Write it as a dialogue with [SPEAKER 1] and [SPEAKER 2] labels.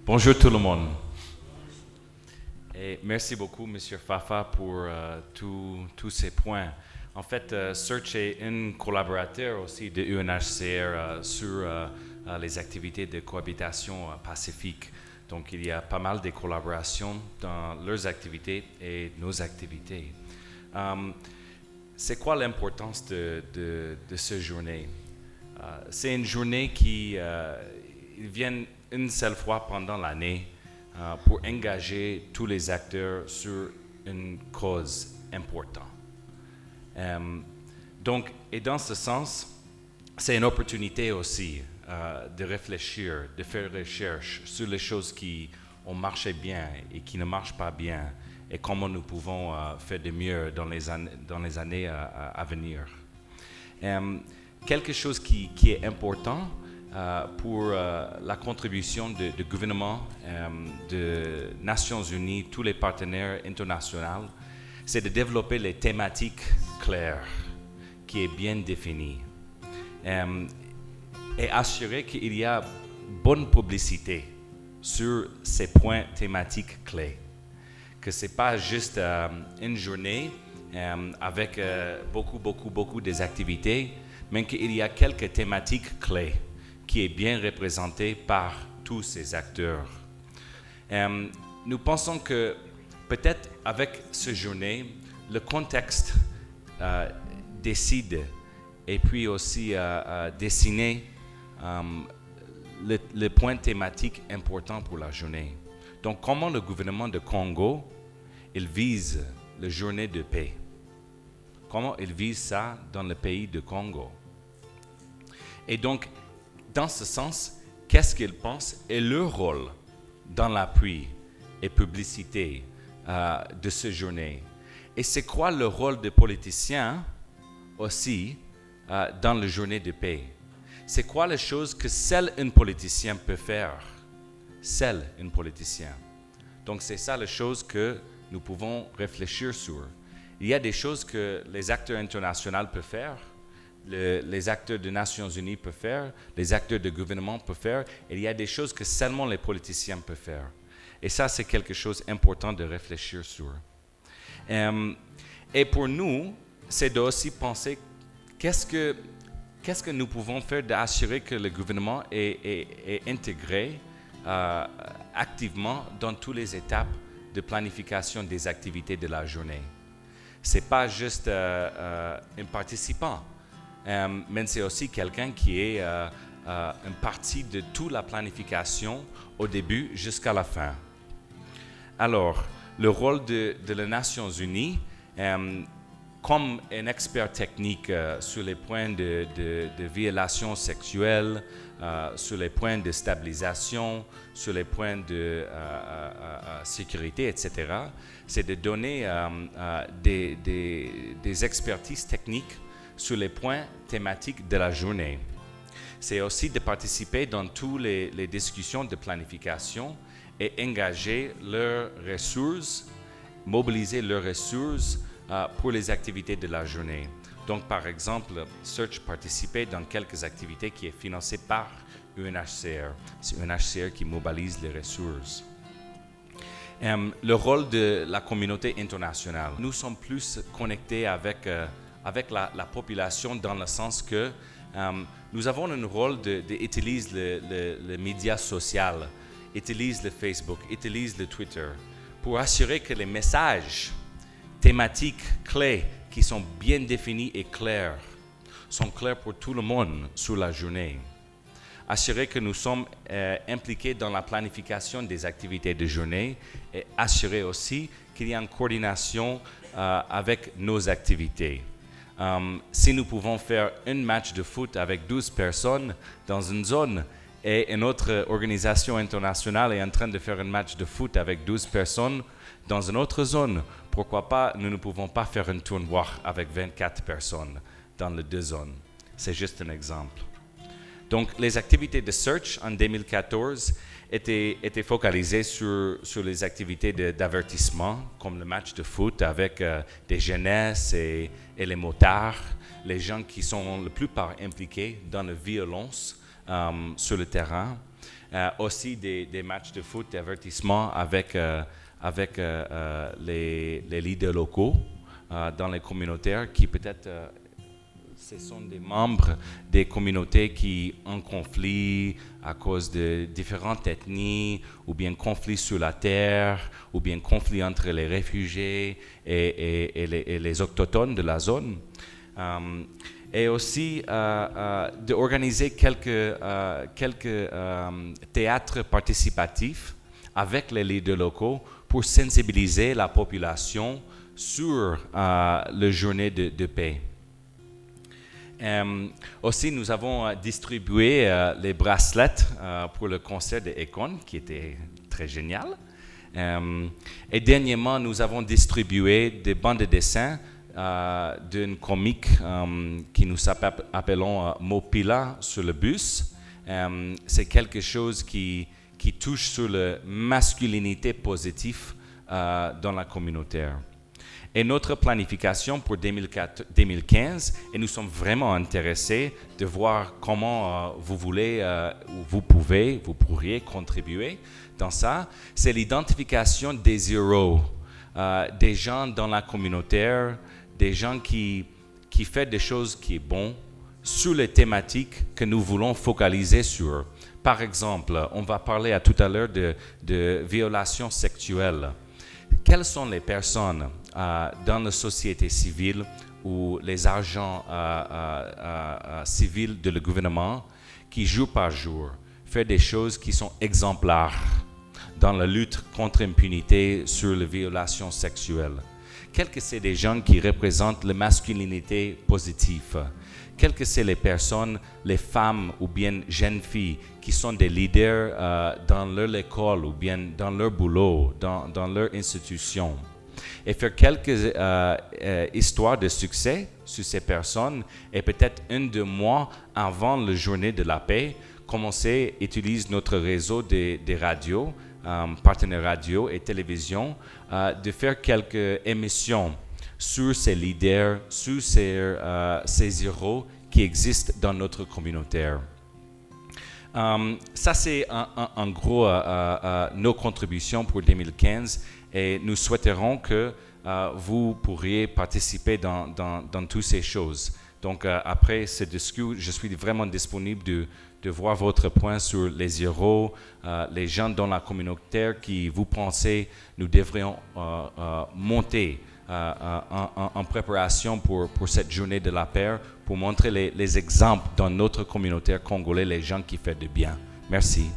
[SPEAKER 1] Bonjour tout le monde. Et merci beaucoup, Monsieur Fafa, pour tous ces points. En fait, Search est un collaborateur aussi de UNHCR sur les activités de cohabitation pacifique. Donc, il y a pas mal de collaborations dans leurs activités et nos activités. C'est quoi l'importance de cette journée? C'est une journée qui vient une seule fois pendant l'année pour engager tous les acteurs sur une cause importante. Donc, et dans ce sens, c'est une opportunité aussi de réfléchir, de faire recherche sur les choses qui ont marché bien et qui ne marchent pas bien et comment nous pouvons faire de mieux dans les années à venir. Quelque chose qui est important pour la contribution du gouvernement, des Nations Unies, tous les partenaires internationaux, c'est de développer les thématiques claires, qui est bien définies, et assurer qu'il y a bonne publicité sur ces points thématiques clés, que ce n'est pas juste une journée avec beaucoup des activités, mais qu'il y a quelques thématiques clés qui est bien représenté par tous ces acteurs. Nous pensons que peut-être avec cette journée, le contexte décide et puis aussi dessiner le point thématique important pour la journée. Donc, comment le gouvernement de Congo, il vise la journée de paix? Comment il vise ça dans le pays de Congo? Et donc, dans ce sens, qu'est-ce qu'ils pensent et leur rôle dans l'appui et publicité de cette journée? Et c'est quoi le rôle des politiciens aussi dans la journée de paix? C'est quoi les choses que seul un politicien peut faire? Seul un politicien. Donc c'est ça les choses que nous pouvons réfléchir sur. Il y a des choses que les acteurs internationaux peuvent faire, les acteurs des Nations Unies peuvent faire, les acteurs de gouvernement peuvent faire, et il y a des choses que seulement les politiciens peuvent faire. Et ça, c'est quelque chose d'important de réfléchir sur. Et pour nous, c'est de aussi penser qu'est-ce que nous pouvons faire d'assurer que le gouvernement est intégré activement dans toutes les étapes de planification des activités de la journée. Ce n'est pas juste un participant, mais c'est aussi quelqu'un qui est une partie de toute la planification au début jusqu'à la fin. Alors, le rôle de les Nations Unies, comme un expert technique sur les points de violation sexuelle, sur les points de stabilisation, sur les points de sécurité, etc., c'est de donner des expertises techniques sur les points thématiques de la journée. C'est aussi de participer dans toutes les discussions de planification et engager leurs ressources, mobiliser leurs ressources pour les activités de la journée. Donc, par exemple, Search participait dans quelques activités qui est financées par UNHCR. C'est UNHCR qui mobilise les ressources. Le rôle de la communauté internationale. Nous sommes plus connectés avec la population dans le sens que nous avons un rôle d'utiliser le média social, utiliser le Facebook, utiliser le Twitter pour assurer que les messages thématiques clés qui sont bien définis et clairs sont clairs pour tout le monde sur la journée. Assurer que nous sommes impliqués dans la planification des activités de journée et assurer aussi qu'il y a une coordination avec nos activités. Si nous pouvons faire un match de foot avec 12 personnes dans une zone et une autre organisation internationale est en train de faire un match de foot avec 12 personnes dans une autre zone, pourquoi pas, nous ne pouvons pas faire un tournoi avec 24 personnes dans les deux zones. C'est juste un exemple. Donc, les activités de Search en 2014 étaient focalisées sur les activités d'avertissement, comme le match de foot avec des jeunesses et les motards, les gens qui sont la plupart impliqués dans la violence sur le terrain. Aussi des matchs de foot, d'avertissement avec les leaders locaux dans les communautaires qui peut-être ce sont des membres des communautés qui ont conflit à cause de différentes ethnies, ou bien conflits sur la terre, ou bien conflits entre les réfugiés et les autochtones de la zone. Et aussi d'organiser quelques théâtres participatifs avec les leaders locaux pour sensibiliser la population sur la journée de paix. Aussi, nous avons distribué les bracelets pour le concert de Econ, qui était très génial. Et dernièrement, nous avons distribué des bandes de dessin d'une comique qui nous appelons Mopila sur le bus. C'est quelque chose qui touche sur la masculinité positive dans la communauté. Et notre planification pour 2015, et nous sommes vraiment intéressés de voir comment vous voulez, ou vous pourriez contribuer dans ça, c'est l'identification des héros, des gens dans la communauté, des gens qui font des choses qui sont bonnes sur les thématiques que nous voulons focaliser sur. Par exemple, on va parler tout à l'heure de violations sexuelles. Quelles sont les personnes dans la société civile ou les agents civils de le gouvernement qui, jour par jour, font des choses qui sont exemplaires dans la lutte contre l'impunité sur les violations sexuelles? Quels que sont les gens qui représentent la masculinité positive? Quelles que sont les personnes, les femmes ou bien jeunes filles qui sont des leaders dans leur école ou bien dans leur boulot, dans leur institution? Et faire quelques histoires de succès sur ces personnes et peut-être 1-2 mois avant la journée de la paix, commencer à utiliser notre réseau des radios, partenaires radio et télévision, de faire quelques émissions sur ces leaders, sur ces héros qui existent dans notre communauté. Ça, c'est en gros nos contributions pour 2015 et nous souhaiterons que vous pourriez participer dans toutes ces choses. Donc, après ce discours, je suis vraiment disponible de voir votre point sur les héros, les gens dans la communauté qui vous pensez nous devrions monter en préparation pour cette journée de la paix, pour montrer les exemples dans notre communauté congolais, les gens qui font du bien. Merci.